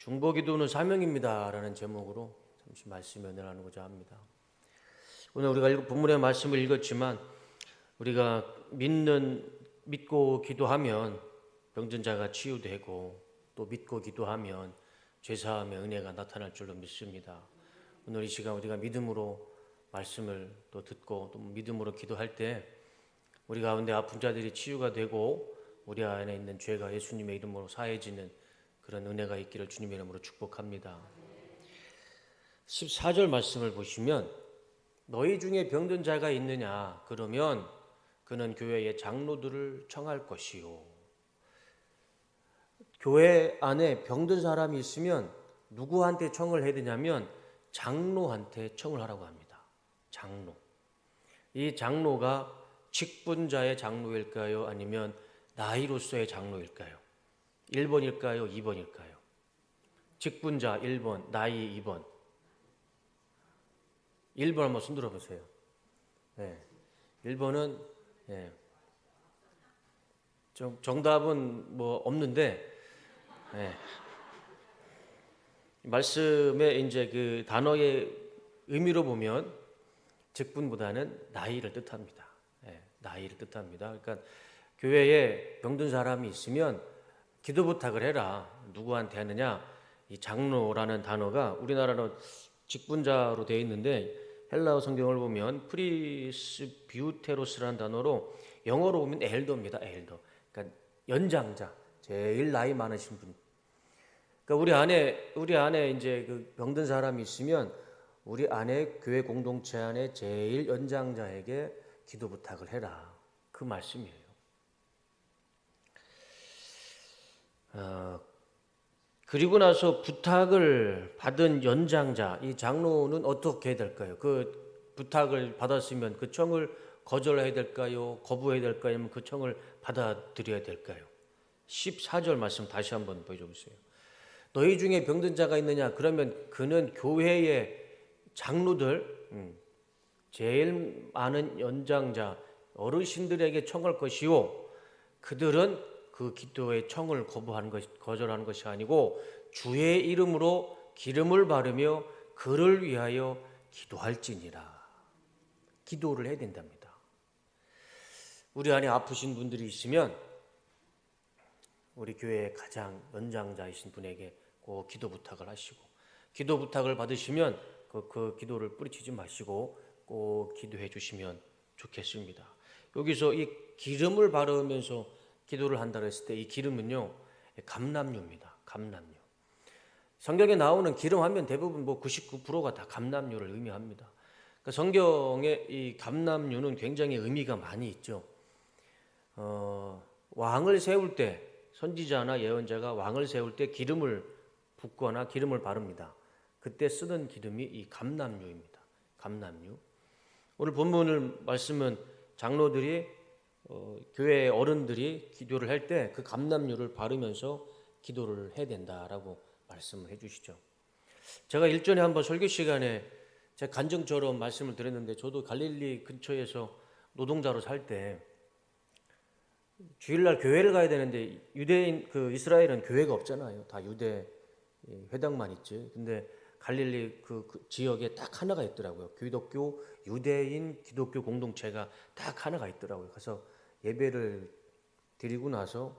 중보기도는 사명입니다 라는 제목으로 잠시 말씀을 나누고자 합니다. 오늘 우리가 본문의 말씀을 읽었지만 우리가 믿고 기도하면 병든 자가 치유되고 또 믿고 기도하면 죄사함의 은혜가 나타날 줄로 믿습니다. 오늘 이 시간 우리가 믿음으로 말씀을 또 듣고 또 믿음으로 기도할 때 우리 가운데 아픈 자들이 치유가 되고 우리 안에 있는 죄가 예수님의 이름으로 사해지는 그런 은혜가 있기를 주님의 이름으로 축복합니다. 14절 말씀을 보시면 너희 중에 병든 자가 있느냐 그러면 그는 교회의 장로들을 청할 것이요. 교회 안에 병든 사람이 있으면 누구한테 청을 해야 되냐면 장로한테 청을 하라고 합니다. 장로. 이 장로가 직분자의 장로일까요? 아니면 나이로서의 장로일까요? 1번일까요? 2번일까요? 직분자 1번, 나이 2번. 1번 한번 손 들어보세요. 네. 1번은 네. 정답은 뭐 없는데 네. 말씀에 이제 그 단어의 의미로 보면 직분보다는 나이를 뜻합니다. 네. 나이를 뜻합니다. 그러니까 교회에 병든 사람이 있으면 기도 부탁을 해라. 누구한테 하느냐? 이 장로라는 단어가 우리나라는 직분자로 되어 있는데 헬라어 성경을 보면 프리스비우테로스라는 단어로 영어로 보면 엘더입니다. 엘더. 그러니까 연장자, 제일 나이 많으신 분. 그러니까 우리 안에 이제 그 병든 사람이 있으면 우리 안에 교회 공동체 안에 제일 연장자에게 기도 부탁을 해라. 그 말씀이에요. 그리고 나서 부탁을 받은 연장자, 이 장로는 어떻게 해야 될까요? 그 부탁을 받았으면 그 청을 거절해야 될까요? 거부해야 될까요? 아니면 그 청을 받아들여야 될까요? 14절 말씀 다시 한번 보여줘 보세요. 너희 중에 병든 자가 있느냐? 그러면 그는 교회의 장로들, 제일 많은 연장자, 어르신들에게 청할 것이요. 그들은 그 기도의 청을 거절하는 것이 아니고 주의 이름으로 기름을 바르며 그를 위하여 기도할지니라. 기도를 해야 된답니다. 우리 안에 아프신 분들이 있으면 우리 교회의 가장 연장자이신 분에게 꼭 기도 부탁을 하시고 기도 부탁을 받으시면 그 기도를 뿌리치지 마시고 꼭 기도해 주시면 좋겠습니다. 여기서 이 기름을 바르면서 기도를 한다고 했을 때 이 기름은요 감람유입니다. 감람유. 성경에 나오는 기름 하면 대부분 99%가 다 감람유를 의미합니다. 그러니까 성경에 이 감람유는 굉장히 의미가 많이 있죠. 왕을 세울 때 선지자나 예언자가 왕을 세울 때 기름을 붓거나 기름을 바릅니다. 그때 쓰는 기름이 이 감람유입니다. 감람유. 오늘 본문을 말씀은 장로들이 교회 어른들이 기도를 할 때 그 감람유를 바르면서 기도를 해야 된다라고 말씀을 해주시죠. 제가 일전에 한번 설교 시간에 제 간증처럼 말씀을 드렸는데 저도 갈릴리 근처에서 노동자로 살 때 주일날 교회를 가야 되는데 유대인 이스라엘은 교회가 없잖아요. 다 유대 회당만 있지. 근데 갈릴리 그 지역에 딱 하나가 있더라고요. 기독교, 유대인, 기독교 공동체가 딱 하나가 있더라고요. 그래서 예배를 드리고 나서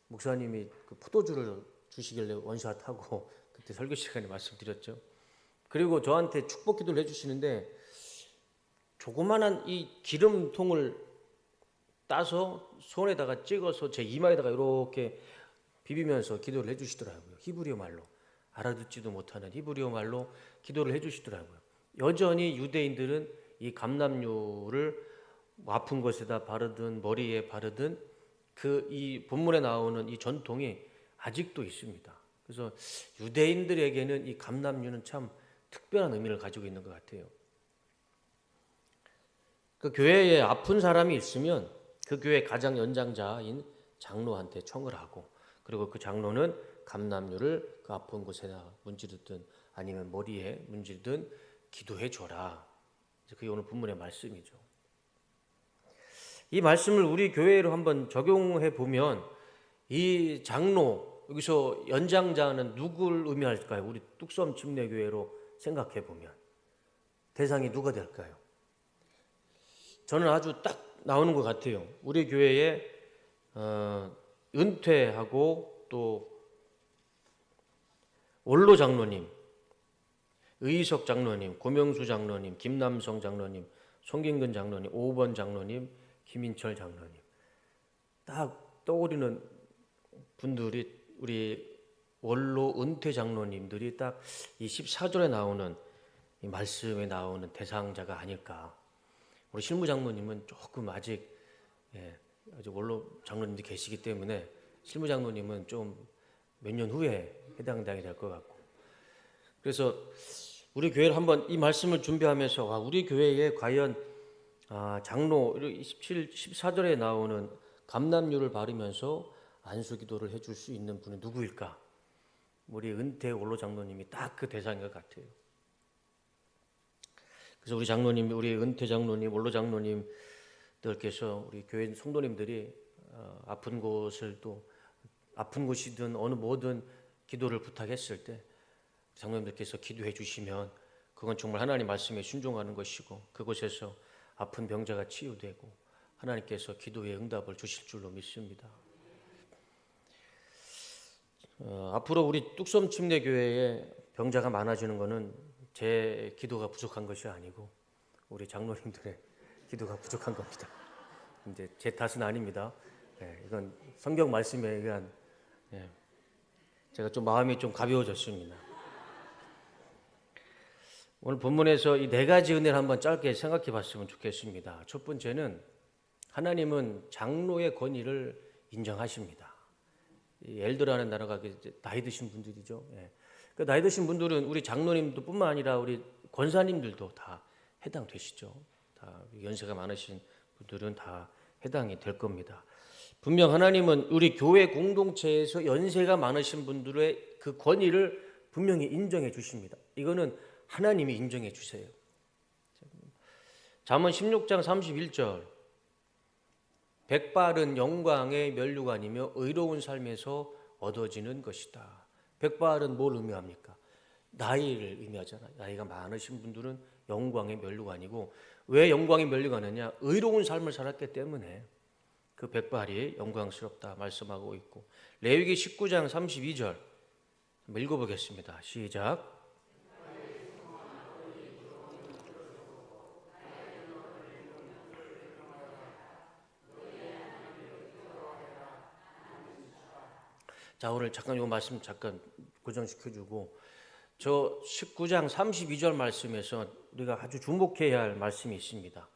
목사님이 그 포도주를 주시길래 원샷하고 그때 설교 시간에 말씀드렸죠. 그리고 저한테 축복 기도를 해주시는데 조그만한 이 기름통을 따서 손에다가 찍어서 제 이마에다가 이렇게 비비면서 기도를 해주시더라고요. 히브리어 말로. 알아듣지도 못하는 히브리어 말로 기도를 해주시더라고요. 여전히 유대인들은 이 감람유를 아픈 곳에다 바르든 머리에 바르든 이 본문에 나오는 이 전통이 아직도 있습니다. 그래서 유대인들에게는 이 감람유는 참 특별한 의미를 가지고 있는 것 같아요. 그 교회에 아픈 사람이 있으면 그 교회 가장 연장자인 장로한테 청을 하고 그리고 그 장로는 감람유를 그 아픈 곳에다 문지르든 아니면 머리에 문지르든 기도해 줘라. 그게 오늘 본문의 말씀이죠. 이 말씀을 우리 교회로 한번 적용해 보면 이 장로 여기서 연장자는 누굴 의미할까요? 우리 뚝섬 침례교회로 생각해 보면 대상이 누가 될까요? 저는 아주 딱 나오는 것 같아요. 우리 교회에 은퇴하고 또 원로 장로님, 의석 장로님, 고명수 장로님, 김남성 장로님, 송గిం근 장로님, 5번 장로님, 김인철 장로님, 딱 떠오르는 분들이 우리 원로 은퇴 장로님들이 딱 이 14절에 나오는 이 말씀에 나오는 대상자가 아닐까. 우리 실무 장로님은 조금 아직 원로 장로님들이 계시기 때문에 실무 장로님은 좀 몇 년 후에 해당되게 될 것 같고, 그래서 우리 교회를 한번 이 말씀을 준비하면서 우리 교회에 과연 장로 14절에 나오는 감람유를 바르면서 안수기도를 해줄 수 있는 분이 누구일까? 우리 은퇴 원로 장로님이 딱 그 대상인 것 같아요. 그래서 우리 장로님, 우리 은퇴 장로님, 원로 장로님들께서 우리 교회 성도님들이 아픈 곳을 또 아픈 곳이든 어느 뭐든 기도를 부탁했을 때 장로님들께서 기도해 주시면 그건 정말 하나님 말씀에 순종하는 것이고 그곳에서 아픈 병자가 치유되고 하나님께서 기도의 응답을 주실 줄로 믿습니다. 앞으로 우리 뚝섬 침례교회에 병자가 많아지는 것은 제 기도가 부족한 것이 아니고 우리 장로님들의 기도가 부족한 겁니다. 이제 제 탓은 아닙니다. 이건 성경 말씀에 의한 제가 좀 마음이 좀 가벼워졌습니다. 오늘 본문에서 이 네 가지 은혜를 한번 짧게 생각해 봤으면 좋겠습니다. 첫 번째는 하나님은 장로의 권위를 인정하십니다. 이 엘더라는 단어가 나이 드신 분들이죠. 그 나이 드신 분들은 우리 장로님도 뿐만 아니라 우리 권사님들도 다 해당되시죠. 다 연세가 많으신 분들은 다 해당이 될 겁니다. 분명 하나님은 우리 교회 공동체에서 연세가 많으신 분들의 그 권위를 분명히 인정해 주십니다. 이거는 하나님이 인정해 주세요. 잠언 16장 31절, 백발은 영광의 면류관이며 의로운 삶에서 얻어지는 것이다. 백발은 뭘 의미합니까? 나이를 의미하잖아요. 나이가 많으신 분들은 영광의 면류관이고, 왜 영광의 면류관이냐? 의로운 삶을 살았기 때문에 그 백발이 영광스럽다 말씀하고 있고, 레위기 19장 32절 한번 읽어보겠습니다. 시작. 자, 오늘 잠깐 이 말씀 잠깐 고정시켜주고, 저 19장 32절 말씀에서 우리가 아주 주목해야 할 말씀이 있습니다.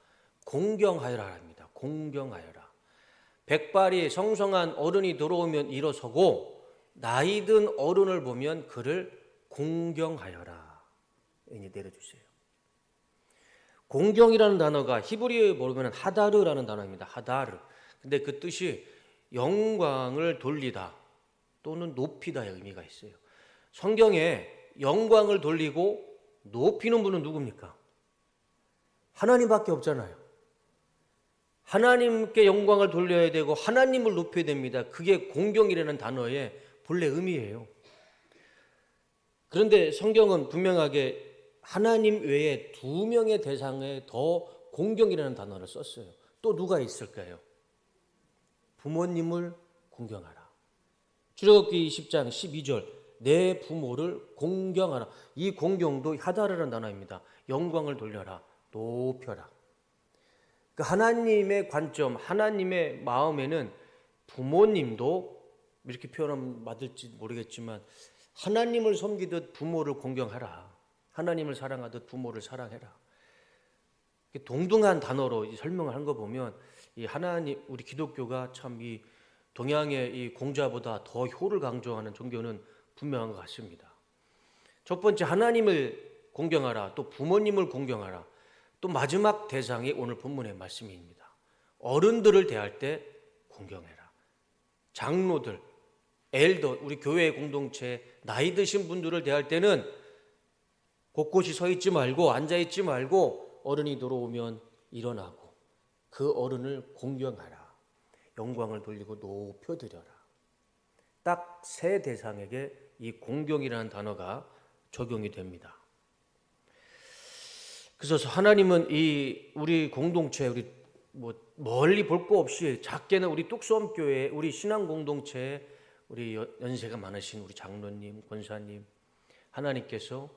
공경하여라 합니다. 공경하여라. 백발이 성성한 어른이 들어오면 일어서고 나이 든 어른을 보면 그를 공경하여라. 이제 내려주세요. 공경이라는 단어가 히브리어에 보면 하다르라는 단어입니다. 하다르. 근데 그 뜻이 영광을 돌리다 또는 높이다의 의미가 있어요. 성경에 영광을 돌리고 높이는 분은 누굽니까? 하나님밖에 없잖아요. 하나님께 영광을 돌려야 되고 하나님을 높여야 됩니다. 그게 공경이라는 단어의 본래 의미예요. 그런데 성경은 분명하게 하나님 외에 두 명의 대상에 더 공경이라는 단어를 썼어요. 또 누가 있을까요? 부모님을 공경하라. 출애굽기 20장 12절, 내 부모를 공경하라. 이 공경도 하다르라는 단어입니다. 영광을 돌려라, 높여라. 그 하나님의 관점, 하나님의 마음에는 부모님도 이렇게 표현하면 맞을지 모르겠지만 하나님을 섬기듯 부모를 공경하라. 하나님을 사랑하듯 부모를 사랑해라. 동등한 단어로 설명을 한 거 보면 이 하나님, 우리 기독교가 참 이 동양의 이 공자보다 더 효를 강조하는 종교는 분명한 것 같습니다. 첫 번째, 하나님을 공경하라. 또 부모님을 공경하라. 또 마지막 대상이 오늘 본문의 말씀입니다. 어른들을 대할 때 공경해라. 장로들, 엘더, 우리 교회 공동체 나이 드신 분들을 대할 때는 곳곳이 서 있지 말고 앉아 있지 말고 어른이 들어오면 일어나고 그 어른을 공경하라. 영광을 돌리고 높여드려라. 딱 세 대상에게 이 공경이라는 단어가 적용이 됩니다. 그래서 하나님은 이 우리 공동체, 우리 뭐 멀리 볼 거 없이 작게는 우리 뚝섬교회, 우리 신앙 공동체, 우리 연세가 많으신 우리 장로님, 권사님, 하나님께서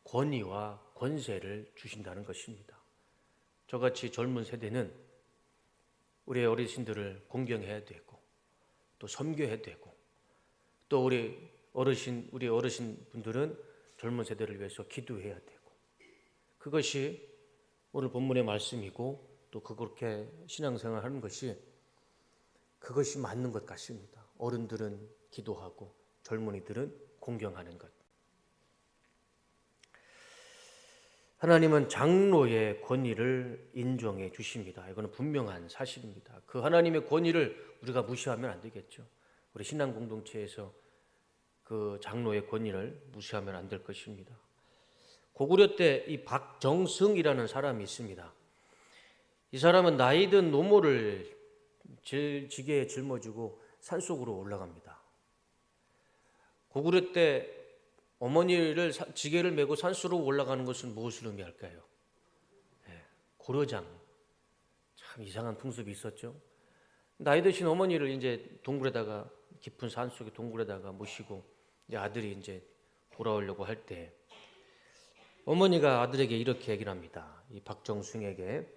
권위와 권세를 주신다는 것입니다. 저같이 젊은 세대는 우리 어르신들을 공경해야 되고, 또 섬겨야 되고, 또 우리 어르신 분들은 젊은 세대를 위해서 기도해야 되고, 그것이 오늘 본문의 말씀이고, 또 그렇게 신앙생활 하는 것이 그것이 맞는 것 같습니다. 어른들은 기도하고 젊은이들은 공경하는 것. 하나님은 장로의 권위를 인정해 주십니다. 이거는 분명한 사실입니다. 그 하나님의 권위를 우리가 무시하면 안 되겠죠. 우리 신앙 공동체에서 그 장로의 권위를 무시하면 안 될 것입니다. 고구려 때 이 박정승이라는 사람이 있습니다. 이 사람은 나이든 노모를 지게에 짊어지고 산속으로 올라갑니다. 고구려 때 어머니를 지게를 메고 산수로 올라가는 것은 무엇을 의미할까요? 고려장. 참 이상한 풍습이 있었죠. 나이 드신 어머니를 이제 동굴에다가, 깊은 산속의 동굴에다가 모시고 이제 아들이 이제 돌아오려고 할 때 어머니가 아들에게 이렇게 얘기를 합니다. 이 박정승에게,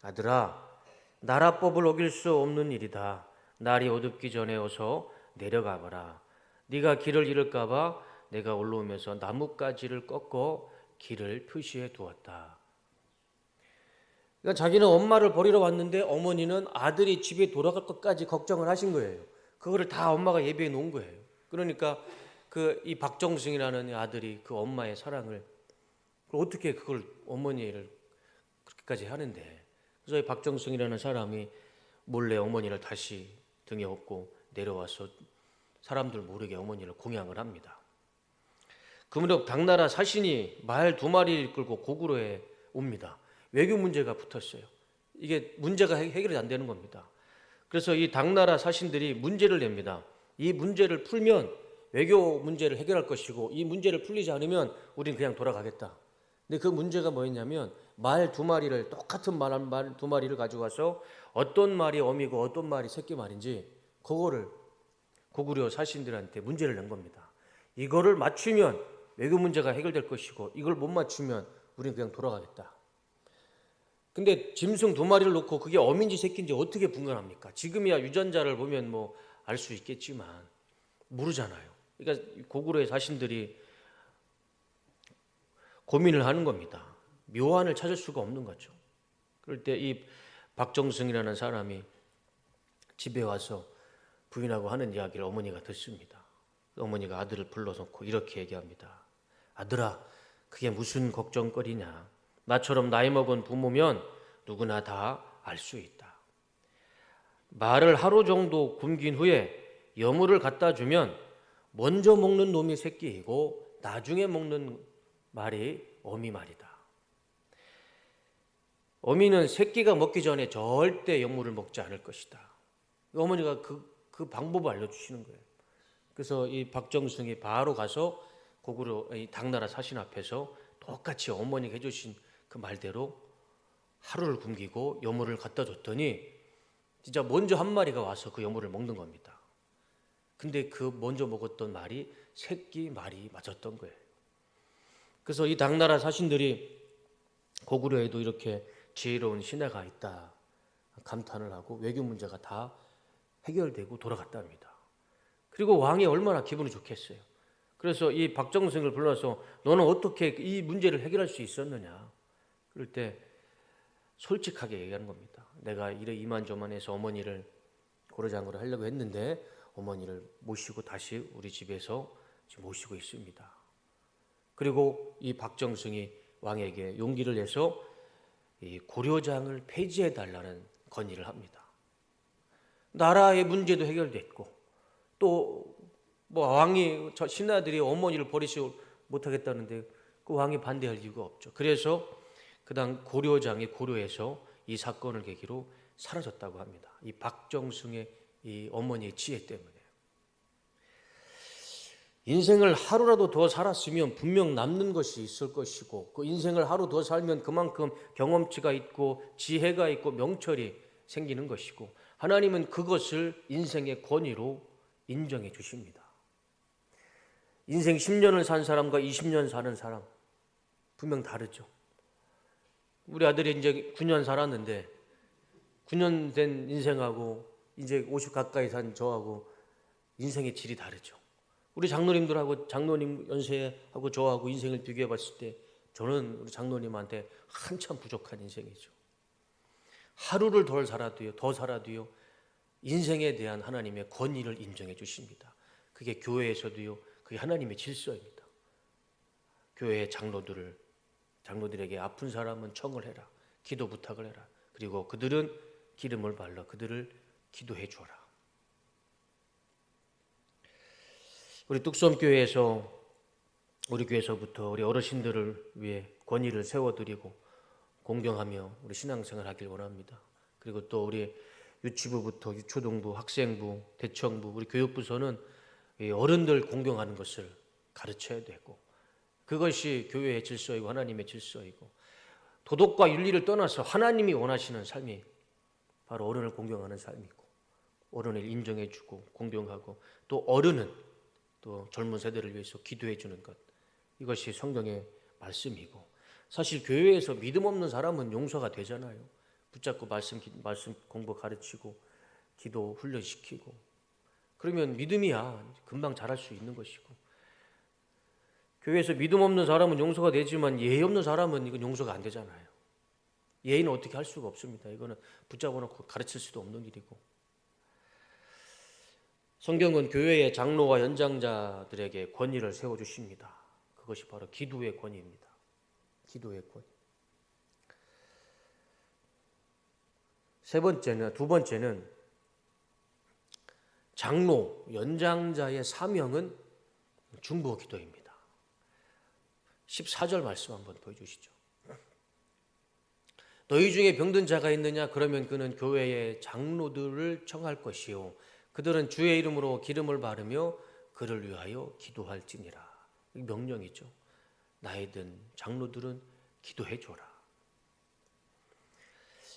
아들아, 나라법을 어길 수 없는 일이다. 날이 어둡기 전에 어서 내려가 봐라. 네가 길을 잃을까 봐 내가 올라오면서 나뭇가지를 꺾어 길을 표시해 두었다. 그러니까 자기는 엄마를 버리러 왔는데 어머니는 아들이 집에 돌아갈 것까지 걱정을 하신 거예요. 그거를 다 엄마가 예비해 놓은 거예요. 그러니까 이 박정승이라는 아들이 그 엄마의 사랑을, 어떻게 그걸 어머니를 그렇게까지 하는데, 그래서 이 박정승이라는 사람이 몰래 어머니를 다시 등에 업고 내려와서 사람들 모르게 어머니를 공양을 합니다. 그 무렵 당나라 사신이 말 2마리를 끌고 고구려에 옵니다. 외교 문제가 붙었어요. 이게 문제가 해결이 안 되는 겁니다. 그래서 이 당나라 사신들이 문제를 냅니다. 이 문제를 풀면 외교 문제를 해결할 것이고, 이 문제를 풀리지 않으면 우리는 그냥 돌아가겠다. 근데 그 문제가 뭐였냐면, 말 2마리를, 똑같은 말 2마리를 가져가서 어떤 말이 어미고 어떤 말이 새끼 말인지 그거를 고구려 사신들한테 문제를 낸 겁니다. 이거를 맞추면 외교 문제가 해결될 것이고, 이걸 못 맞추면 우리는 그냥 돌아가겠다. 근데 짐승 2마리를 놓고 그게 어민지 새끼인지 어떻게 분간합니까? 지금이야 유전자를 보면 뭐 알 수 있겠지만 모르잖아요. 그러니까 고구려의 사신들이 고민을 하는 겁니다. 묘안을 찾을 수가 없는 거죠. 그럴 때 이 박정승이라는 사람이 집에 와서 부인하고 하는 이야기를 어머니가 듣습니다. 어머니가 아들을 불러놓고 이렇게 얘기합니다. 아들아, 그게 무슨 걱정거리냐. 나처럼 나이 먹은 부모면 누구나 다 알 수 있다. 말을 하루 정도 굶긴 후에 여물을 갖다 주면 먼저 먹는 놈이 새끼이고 나중에 먹는 말이 어미 말이다. 어미는 새끼가 먹기 전에 절대 여물을 먹지 않을 것이다. 어머니가 그 방법을 알려주시는 거예요. 그래서 이 박정승이 바로 가서 고구려 당나라 사신 앞에서 똑같이 어머니가 해주신 그 말대로 하루를 굶기고 여물을 갖다 줬더니 진짜 먼저 한 마리가 와서 그 여물을 먹는 겁니다. 근데 그 먼저 먹었던 말이 새끼 말이 맞았던 거예요. 그래서 이 당나라 사신들이 고구려에도 이렇게 지혜로운 신하가 있다 감탄을 하고 외교 문제가 다 해결되고 돌아갔답니다. 그리고 왕이 얼마나 기분이 좋겠어요. 그래서 이 박정승을 불러서 너는 어떻게 이 문제를 해결할 수 있었느냐. 그럴 때 솔직하게 얘기하는 겁니다. 내가 이만저만해서 어머니를 고려장으로 하려고 했는데 어머니를 모시고 다시 우리 집에서 지금 모시고 있습니다. 그리고 이 박정승이 왕에게 용기를 내서 이 고려장을 폐지해달라는 건의를 합니다. 나라의 문제도 해결됐고 또 뭐 왕이 저 신하들이 어머니를 버리지 못하겠다는데 그 왕이 반대할 이유가 없죠. 그래서 그다음 고려장이 고려에서 이 사건을 계기로 사라졌다고 합니다. 이 박정승의 이 어머니의 지혜 때문에. 인생을 하루라도 더 살았으면 분명 남는 것이 있을 것이고, 그 인생을 하루 더 살면 그만큼 경험치가 있고 지혜가 있고 명철이 생기는 것이고, 하나님은 그것을 인생의 권위로 인정해 주십니다. 인생 10년을 산 사람과 20년 사는 사람 분명 다르죠. 우리 아들이 이제 9년 살았는데 9년 된 인생하고 이제 50 가까이 산 저하고 인생의 질이 다르죠. 우리 장로님들하고 장로님 연세하고 저하고 인생을 비교해 봤을 때 저는 우리 장로님한테 한참 부족한 인생이죠. 하루를 더 살아도요 인생에 대한 하나님의 권위를 인정해 주십니다. 그게 교회에서도요, 그게 하나님의 질서입니다. 교회의 장로들에게 아픈 사람은 청을 해라, 기도 부탁을 해라. 그리고 그들은 기름을 발라 그들을 기도해 주어라. 우리 뚝섬교회에서 우리 교회에서부터 우리 어르신들을 위해 권위를 세워드리고 공경하며 우리 신앙생활 하길 원합니다. 그리고 또 우리 유치부부터 유초동부, 학생부, 대청부, 우리 교육부서는 어른들 공경하는 것을 가르쳐야 되고, 그것이 교회의 질서이고 하나님의 질서이고, 도덕과 윤리를 떠나서 하나님이 원하시는 삶이 바로 어른을 공경하는 삶이고, 어른을 인정해주고 공경하고, 또 어른은 또 젊은 세대를 위해서 기도해 주는 것, 이것이 성경의 말씀이고, 사실 교회에서 믿음 없는 사람은 용서가 되잖아요. 붙잡고 말씀 공부 가르치고 기도 훈련시키고, 그러면 믿음이야 금방 자랄 수 있는 것이고, 교회에서 믿음 없는 사람은 용서가 되지만 예의 없는 사람은 이건 용서가 안 되잖아요. 예의는 어떻게 할 수가 없습니다. 이거는 붙잡아 놓고 가르칠 수도 없는 일이고, 성경은 교회의 장로와 연장자들에게 권위를 세워주십니다. 그것이 바로 기도의 권위입니다. 기도의 권위. 두 번째는 장로, 연장자의 사명은 중보 기도입니다. 14절 말씀 한번 보여주시죠. 너희 중에 병든 자가 있느냐? 그러면 그는 교회의 장로들을 청할 것이요, 그들은 주의 이름으로 기름을 바르며 그를 위하여 기도할지니라. 명령이죠. 나이든 장로들은 기도해 줘라.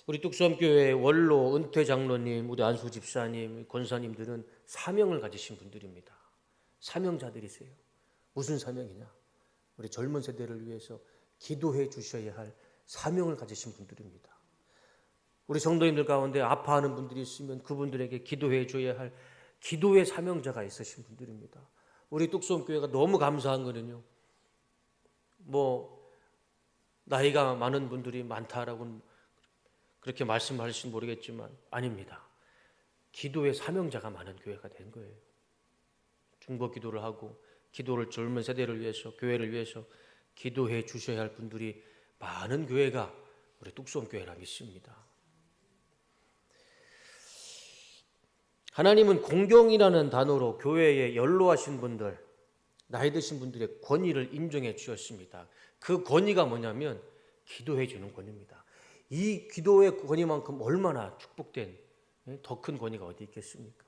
우리 뚝섬교회 원로 은퇴 장로님, 우리 안수 집사님, 권사님들은 사명을 가지신 분들입니다. 사명자들이세요. 무슨 사명이냐? 우리 젊은 세대를 위해서 기도해 주셔야 할 사명을 가지신 분들입니다. 우리 성도님들 가운데 아파하는 분들이 있으면 그분들에게 기도해 줘야 할 기도의 사명자가 있으신 분들입니다. 우리 뚝섬교회가 너무 감사한 거는요, 나이가 많은 분들이 많다라고 그렇게 말씀하실지 모르겠지만 아닙니다. 기도의 사명자가 많은 교회가 된 거예요. 중보 기도를 하고 기도를 젊은 세대를 위해서, 교회를 위해서 기도해 주셔야 할 분들이 많은 교회가 우리 뚝섬교회라 믿습니다. 하나님은 공경이라는 단어로 교회에 연로하신 분들, 나이 드신 분들의 권위를 인정해 주셨습니다. 그 권위가 뭐냐면 기도해 주는 권위입니다. 이 기도의 권위만큼 얼마나 축복된 더 큰 권위가 어디 있겠습니까?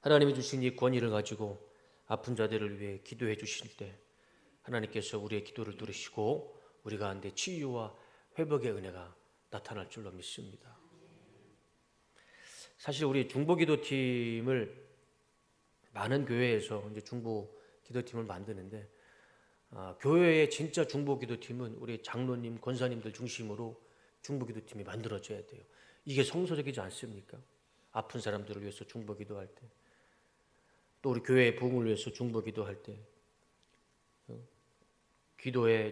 하나님이 주신 이 권위를 가지고 아픈 자들을 위해 기도해 주실 때 하나님께서 우리의 기도를 들으시고 우리 가운데 치유와 회복의 은혜가 나타날 줄로 믿습니다. 사실 우리 중보기도팀을 많은 교회에서 이제 중보기도팀을 만드는데, 교회의 진짜 중보기도팀은 우리 장로님, 권사님들 중심으로 중보기도팀이 만들어져야 돼요. 이게 성서적이지 않습니까? 아픈 사람들을 위해서 중보기도할 때, 또 우리 교회의 부흥을 위해서 중보기도할 때,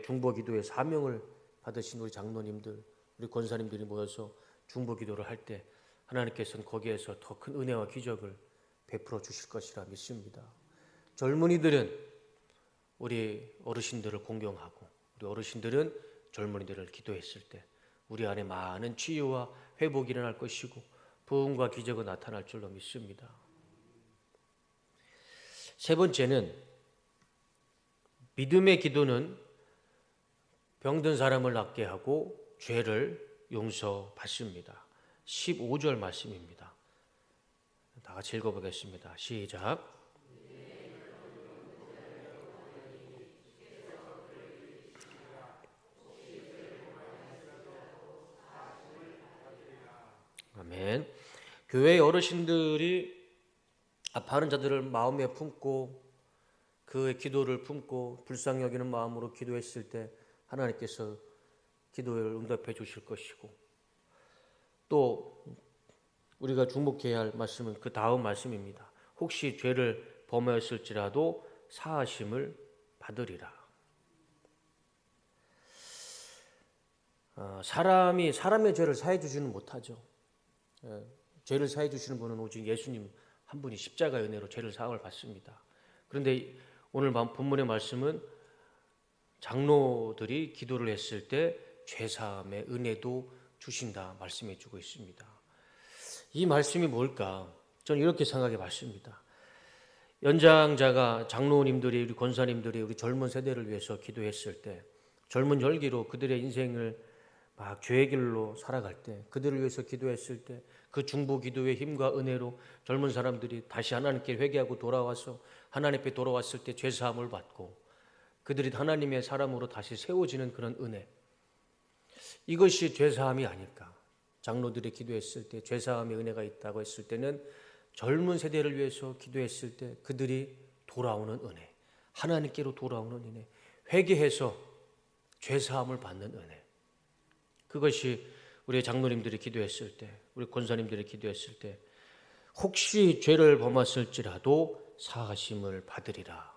중보기도의 사명을 받으신 우리 장로님들, 우리 권사님들이 모여서 중보기도를 할 때 하나님께서는 거기에서 더 큰 은혜와 기적을 베풀어 주실 것이라 믿습니다. 젊은이들은 우리 어르신들을 공경하고, 우리 어르신들은 젊은이들을 기도했을 때 우리 안에 많은 치유와 회복이 일어날 것이고 부흥과 기적이 나타날 줄로 믿습니다. 세 번째는 믿음의 기도는 병든 사람을 낫게 하고 죄를 용서받습니다. 15절 말씀입니다. 다 같이 읽어보겠습니다. 시작. 교회 어르신들이 아파하는 자들을 마음에 품고 그의 기도를 품고 불쌍히 여기는 마음으로 기도했을 때 하나님께서 기도를 응답해 주실 것이고, 또 우리가 주목해야 할 말씀은 그 다음 말씀입니다. 혹시 죄를 범하였을지라도 사하심을 받으리라. 사람이 사람의 죄를 사해 주지는 못하죠. 죄를 사해 주시는 분은 오직 예수님 한 분이 십자가의 은혜로 죄를 사함을 받습니다. 그런데 오늘 본문의 말씀은 장로들이 기도를 했을 때 죄사함의 은혜도 주신다 말씀해 주고 있습니다. 이 말씀이 뭘까? 저는 이렇게 생각해 봤습니다. 연장자가 장로님들이, 우리 권사님들이 우리 젊은 세대를 위해서 기도했을 때, 젊은 열기로 그들의 인생을 막 죄의 길로 살아갈 때, 그들을 위해서 기도했을 때, 그 중보 기도의 힘과 은혜로 젊은 사람들이 다시 하나님께 회개하고 돌아와서 하나님 앞에 돌아왔을 때 죄사함을 받고 그들이 하나님의 사람으로 다시 세워지는 그런 은혜, 이것이 죄사함이 아닐까. 장로들이 기도했을 때 죄사함의 은혜가 있다고 했을 때는 젊은 세대를 위해서 기도했을 때 그들이 돌아오는 은혜, 하나님께로 돌아오는 은혜, 회개해서 죄사함을 받는 은혜, 그것이 우리 장로님들이 기도했을 때, 우리 권사님들이 기도했을 때 혹시 죄를 범했을지라도 사하심을 받으리라,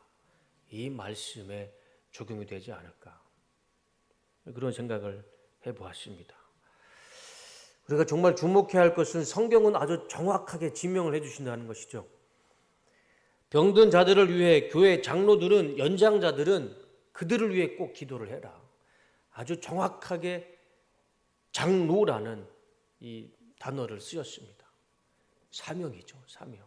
이 말씀에 적용이 되지 않을까, 그런 생각을 해보았습니다. 우리가 정말 주목해야 할 것은 성경은 아주 정확하게 지명을 해주신다는 것이죠. 병든 자들을 위해 교회 장로들은, 연장자들은 그들을 위해 꼭 기도를 해라. 아주 정확하게 장로라는 이 단어를 쓰였습니다. 사명이죠, 사명.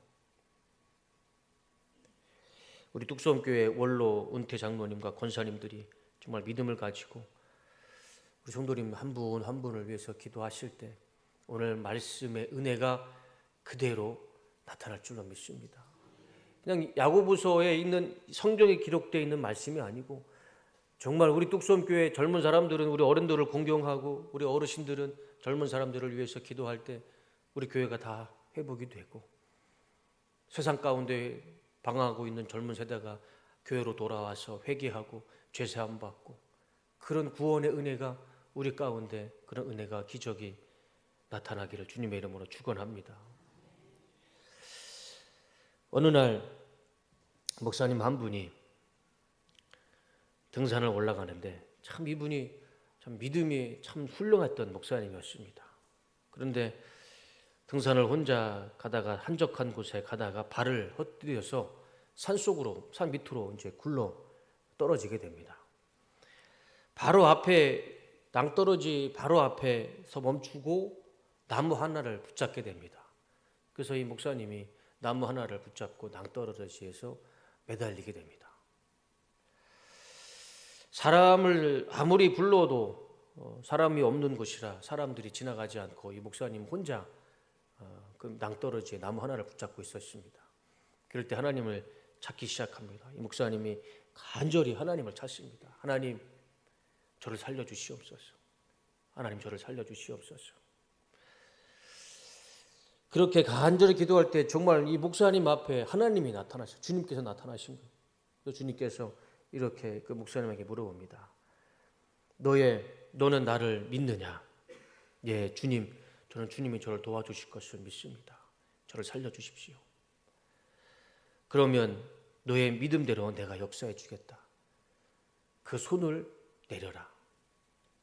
우리 뚝섬교회 원로 은퇴 장로님과 권사님들이 정말 믿음을 가지고 우리 성도님 한 분 한 분을 위해서 기도하실 때 오늘 말씀의 은혜가 그대로 나타날 줄로 믿습니다. 그냥 야고보서에 있는 성경에 기록되어 있는 말씀이 아니고, 정말 우리 뚝섬교회 젊은 사람들은 우리 어른들을 공경하고 우리 어르신들은 젊은 사람들을 위해서 기도할 때 우리 교회가 다 회복이 되고, 세상 가운데 방황하고 있는 젊은 세대가 교회로 돌아와서 회개하고 죄사함 받고, 그런 구원의 은혜가 우리 가운데, 그런 은혜가 기적이 나타나기를 주님의 이름으로 축원합니다. 어느 날 목사님 한 분이 등산을 올라가는데, 참 이분이 참 믿음이 참 훌륭했던 목사님이었습니다. 그런데 등산을 혼자 가다가 한적한 곳에 가다가 발을 헛디뎌서 산속으로, 산 밑으로 이제 굴러 떨어지게 됩니다. 바로 앞에, 낭떠러지 바로 앞에서 멈추고 나무 하나를 붙잡게 됩니다. 그래서 이 목사님이 나무 하나를 붙잡고 낭떠러지에서 매달리게 됩니다. 사람을 아무리 불러도 사람이 없는 곳이라 사람들이 지나가지 않고 이 목사님 혼자 그 낭떠러지에 나무 하나를 붙잡고 있었습니다. 그럴 때 하나님을 찾기 시작합니다. 이 목사님이 간절히 하나님을 찾습니다. 하나님, 저를 살려주시옵소서. 하나님, 저를 살려주시옵소서. 그렇게 간절히 기도할 때 정말 이 목사님 앞에 하나님이 나타나셔, 주님께서 나타나신 거예요. 그래서 주님께서 이렇게 그 목사님에게 물어봅니다. 너는 나를 믿느냐? 예, 주님, 저는 주님이 저를 도와주실 것을 믿습니다. 저를 살려주십시오. 그러면 너의 믿음대로 내가 역사해 주겠다. 그 손을 내려라.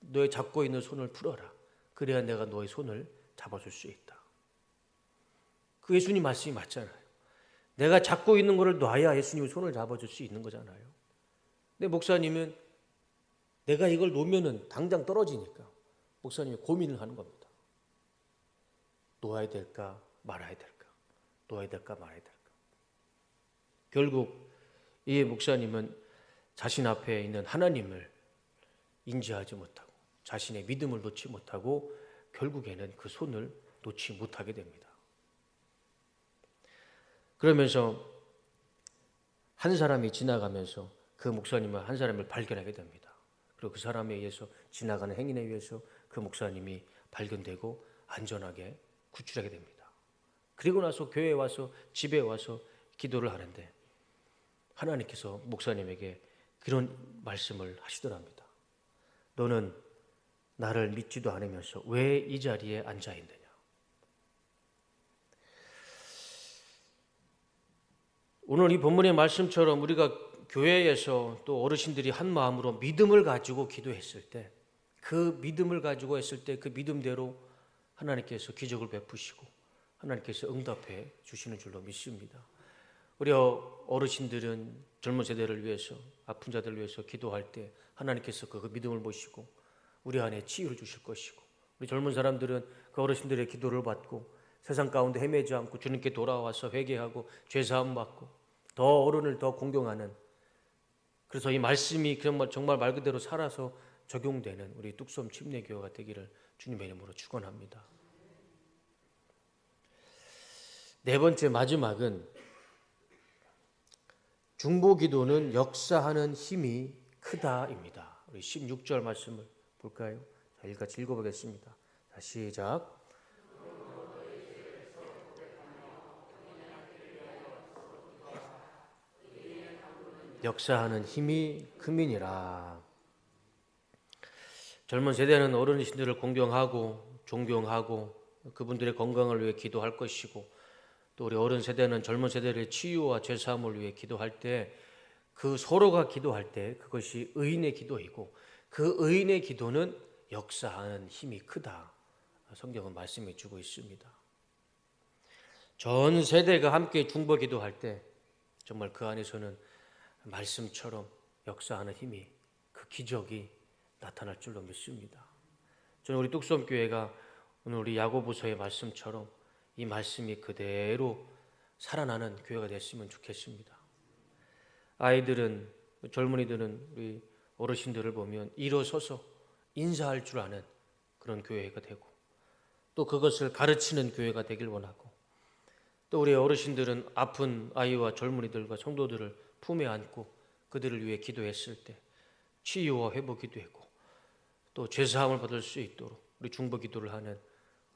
너의 잡고 있는 손을 풀어라. 그래야 내가 너의 손을 잡아줄 수 있다. 그 예수님 말씀이 맞잖아요. 내가 잡고 있는 것을 놔야 예수님이 손을 잡아줄 수 있는 거잖아요. 근데 목사님은 내가 이걸 놓으면 당장 떨어지니까 목사님이 고민을 하는 겁니다. 놓아야 될까 말아야 될까, 놓아야 될까 말아야 될까. 결국 이 목사님은 자신 앞에 있는 하나님을 인지하지 못하고 자신의 믿음을 놓지 못하고 결국에는 그 손을 놓지 못하게 됩니다. 그러면서 한 사람이 지나가면서 그 목사님은 한 사람을 발견하게 됩니다. 그리고 그 사람에 의해서, 지나가는 행인에 의해서 그 목사님이 발견되고 안전하게 구출하게 됩니다. 그리고 나서 교회에 와서 집에 와서 기도를 하는데 하나님께서 목사님에게 그런 말씀을 하시더랍니다. 너는 나를 믿지도 않으면서 왜 이 자리에 앉아 있느냐? 오늘 이 본문의 말씀처럼 우리가 교회에서 또 어르신들이 한 마음으로 믿음을 가지고 기도했을 때, 그 믿음을 가지고 했을 때 그 믿음대로 하나님께서 기적을 베푸시고 하나님께서 응답해 주시는 줄로 믿습니다. 우리 어르신들은 젊은 세대를 위해서, 아픈 자들을 위해서 기도할 때 하나님께서 그 믿음을 보시고 우리 안에 치유를 주실 것이고, 우리 젊은 사람들은 그 어르신들의 기도를 받고 세상 가운데 헤매지 않고 주님께 돌아와서 회개하고 죄사함 받고 더 어른을 더 공경하는, 그래서 이 말씀이 정말 말 그대로 살아서 적용되는 우리 뚝섬 침례교회가 되기를 주님의 이름으로 축원합니다. 네 번째, 마지막은 중보기도는 역사하는 힘이 크다입니다. 우리 16절 말씀을 볼까요? 자, 같이 읽어보겠습니다. 자, 시작. 역사하는 힘이 크민이라. 젊은 세대는 어르신들을 공경하고 존경하고 그분들의 건강을 위해 기도할 것이고, 또 우리 어른 세대는 젊은 세대의 치유와 죄사함을 위해 기도할 때, 그 서로가 기도할 때 그것이 의인의 기도이고 그 의인의 기도는 역사하는 힘이 크다. 성경은 말씀해 주고 있습니다. 전 세대가 함께 중보 기도할 때 정말 그 안에서는 말씀처럼 역사하는 힘이, 그 기적이 나타날 줄로 믿습니다. 저는 우리 뚝섬 교회가 오늘 우리 야고보서의 말씀처럼 이 말씀이 그대로 살아나는 교회가 됐으면 좋겠습니다. 아이들은, 젊은이들은 우리 어르신들을 보면 일어서서 인사할 줄 아는 그런 교회가 되고, 또 그것을 가르치는 교회가 되길 원하고, 또 우리 어르신들은 아픈 아이와 젊은이들과 성도들을 품에 안고 그들을 위해 기도했을 때 치유와 회복이 되고 또 죄사함을 받을 수 있도록 우리 중보 기도를 하는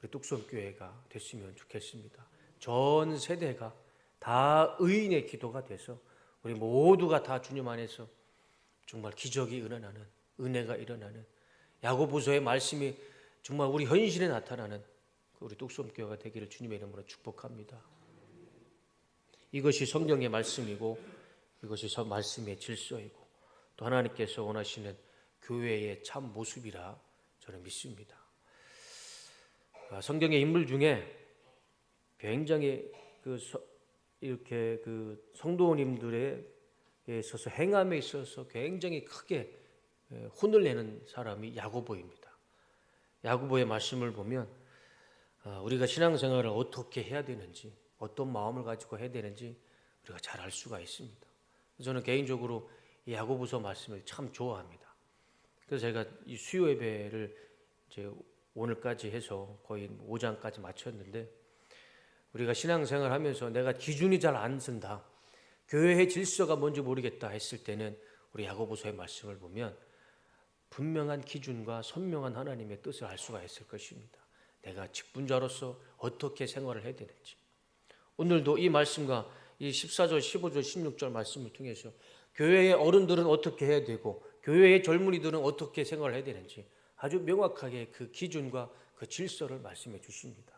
우리 뚝섬 교회가 됐으면 좋겠습니다. 전 세대가 다 의인의 기도가 돼서 우리 모두가 다 주님 안에서 정말 기적이 일어나는, 은혜가 일어나는, 야고보서의 말씀이 정말 우리 현실에 나타나는 우리 뚝섬 교회가 되기를 주님의 이름으로 축복합니다. 이것이 성경의 말씀이고 이것이 말씀의 질서이고 또 하나님께서 원하시는 교회의 참 모습이라 저는 믿습니다. 성경의 인물 중에 굉장히 이렇게 성도님들에 있어서 행함에 있어서 굉장히 크게 혼을 내는 사람이 야고보입니다. 야고보의 말씀을 보면 우리가 신앙생활을 어떻게 해야 되는지, 어떤 마음을 가지고 해야 되는지 우리가 잘 알 수가 있습니다. 저는 개인적으로 이 야고보서 말씀을 참 좋아합니다. 그래서 제가 이 수요 예배를 이제 오늘까지 해서 거의 5장까지 마쳤는데, 우리가 신앙생활 하면서 내가 기준이 잘 안 쓴다, 교회의 질서가 뭔지 모르겠다 했을 때는 우리 야고보서의 말씀을 보면 분명한 기준과 선명한 하나님의 뜻을 알 수가 있을 것입니다. 내가 직분자로서 어떻게 생활을 해야 되는지. 오늘도 이 말씀과 이 14절, 15절, 16절 말씀을 통해서 교회의 어른들은 어떻게 해야 되고 교회의 젊은이들은 어떻게 생활을 해야 되는지 아주 명확하게 그 기준과 그 질서를 말씀해 주십니다.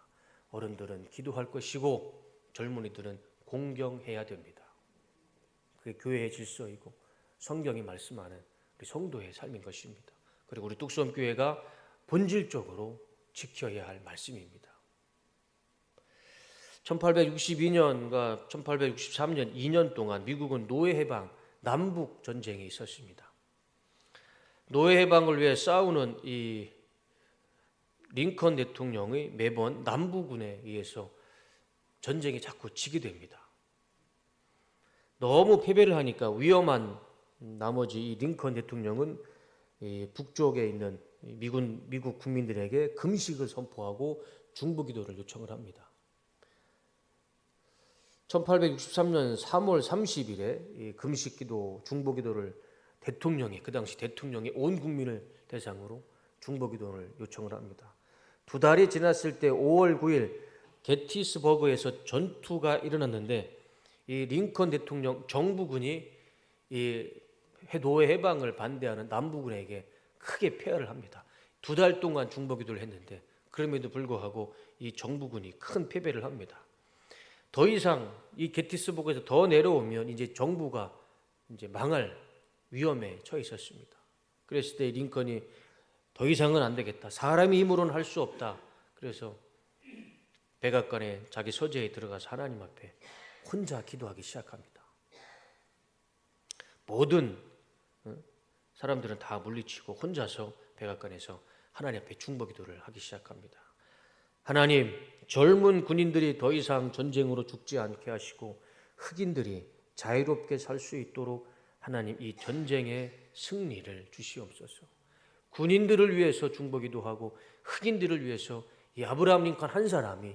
어른들은 기도할 것이고 젊은이들은 공경해야 됩니다. 그게 교회의 질서이고 성경이 말씀하는 우리 성도의 삶인 것입니다. 그리고 우리 뚝섬 교회가 본질적으로 지켜야 할 말씀입니다. 1862년과 1863년 2년 동안 미국은 노예 해방, 남북 전쟁이 있었습니다. 노예 해방을 위해 싸우는 이 링컨 대통령이 매번 남부군에 의해서 전쟁에 자꾸 지게 됩니다. 너무 패배를 하니까 위험한 나머지 이 링컨 대통령은 이 북쪽에 있는 미국 국민들에게 금식을 선포하고 중보기도를 요청을 합니다. 1863년 3월 30일에 이 금식기도, 중보기도를 그 당시 대통령이 온 국민을 대상으로 중보기도를 요청을 합니다. 2달이 지났을 때 5월 9일 게티스버그에서 전투가 일어났는데 이 링컨 대통령 정부군이 이 노예 해방을 반대하는 남부군에게 크게 패하를 합니다. 2달 동안 중보기도를 했는데 그럼에도 불구하고 이 정부군이 큰 패배를 합니다. 더 이상 이 게티스버그에서 더 내려오면 이제 정부가 이제 망할 위험에 처해 있었습니다. 그랬을 때 링컨이 더 이상은 안 되겠다. 사람의 힘으로는 할 수 없다. 그래서 백악관에 자기 서재에 들어가서 하나님 앞에 혼자 기도하기 시작합니다. 모든 사람들은 다 물리치고 혼자서 백악관에서 하나님 앞에 중보기도를 하기 시작합니다. 하나님, 젊은 군인들이 더 이상 전쟁으로 죽지 않게 하시고 흑인들이 자유롭게 살 수 있도록 하나님 이 전쟁의 승리를 주시옵소서. 군인들을 위해서 중보기도하고 흑인들을 위해서 이 아브라함 링컨 한 사람이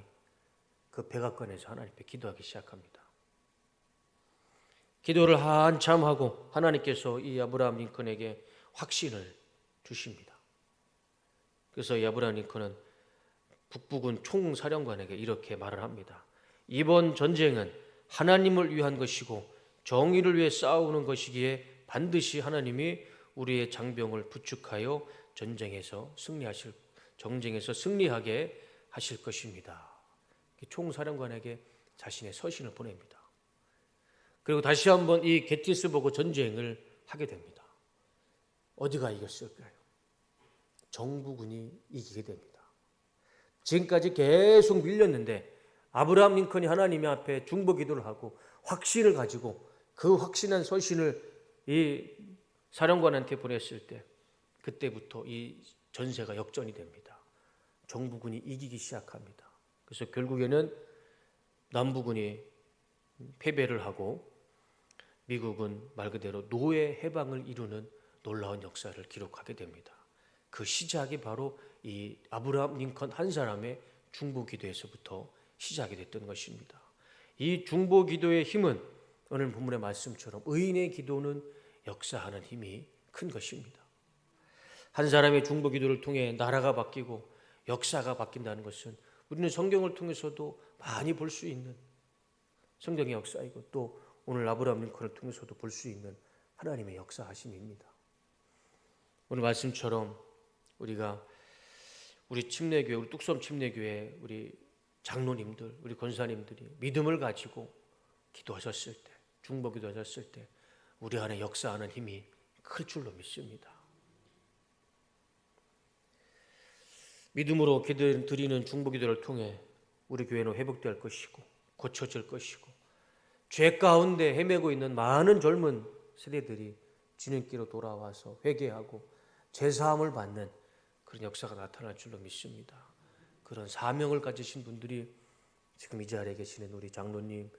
그 백악관에서 하나님 앞에 기도하기 시작합니다. 기도를 한참 하고 하나님께서 이 아브라함 링컨에게 확신을 주십니다. 그래서 이 아브라함 링컨은 북부군 총사령관에게 이렇게 말을 합니다. 이번 전쟁은 하나님을 위한 것이고 정의를 위해 싸우는 것이기에 반드시 하나님이 우리의 장병을 부축하여 전쟁에서 승리하게 하실 것입니다. 총사령관에게 자신의 서신을 보냅니다. 그리고 다시 한번 이 게티스버그 전쟁을 하게 됩니다. 어디가 이겼을까요? 정부군이 이기게 됩니다. 지금까지 계속 밀렸는데 아브라함 링컨이 하나님 앞에 중보기도를 하고 확신을 가지고 그 확신한 서신을 이 사령관한테 보냈을 때 그때부터 이 전세가 역전이 됩니다. 정부군이 이기기 시작합니다. 그래서 결국에는 남부군이 패배를 하고 미국은 말 그대로 노예 해방을 이루는 놀라운 역사를 기록하게 됩니다. 그 시작이 바로 이 아브라함 링컨 한 사람의 중보기도에서부터 시작이 됐던 것입니다. 이 중보기도의 힘은 오늘 본문의 말씀처럼 의인의 기도는 역사하는 힘이 큰 것입니다. 한 사람의 중보기도를 통해 나라가 바뀌고 역사가 바뀐다는 것은 우리는 성경을 통해서도 많이 볼 수 있는 성경의 역사이고 또 오늘 아브라함 링컨을 통해서도 볼 수 있는 하나님의 역사하심입니다. 오늘 말씀처럼 우리가 우리 침례교회, 우리 뚝섬 침례교회 우리 장로님들, 우리 권사님들이 믿음을 가지고 기도하셨을 때, 중보기도하셨을 때 우리 안에 역사하는 힘이 클 줄로 믿습니다. 믿음으로 드리는 중보기도를 통해 우리 교회는 회복될 것이고 고쳐질 것이고 죄 가운데 헤매고 있는 많은 젊은 세대들이 지름길로 돌아와서 회개하고 제사함을 받는 그런 역사가 나타날 줄로 믿습니다. 그런 사명을 가지신 분들이 지금 이 자리에 계시는 우리 장로님,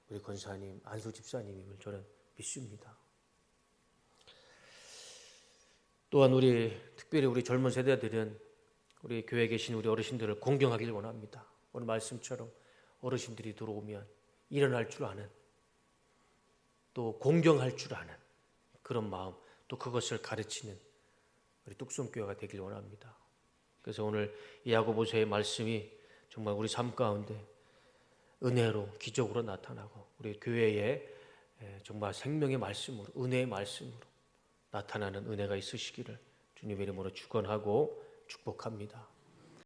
우리 권사님, 안수 집사님임을 저는 믿습니다. 또한 특별히 우리 젊은 세대들은 우리 교회에 계신 우리 어르신들을 공경하길 원합니다. 오늘 말씀처럼 어르신들이 들어오면 일어날 줄 아는 또 공경할 줄 아는 그런 마음 또 그것을 가르치는 우리 뚝섬교회가 되길 원합니다. 그래서 오늘 이 야고보서의 말씀이 정말 우리 삶 가운데 은혜로 기적으로 나타나고 우리 교회에 정말 생명의 말씀으로 은혜의 말씀으로 나타나는 은혜가 있으시기를 주님의 이름으로 축원하고 축복합니다.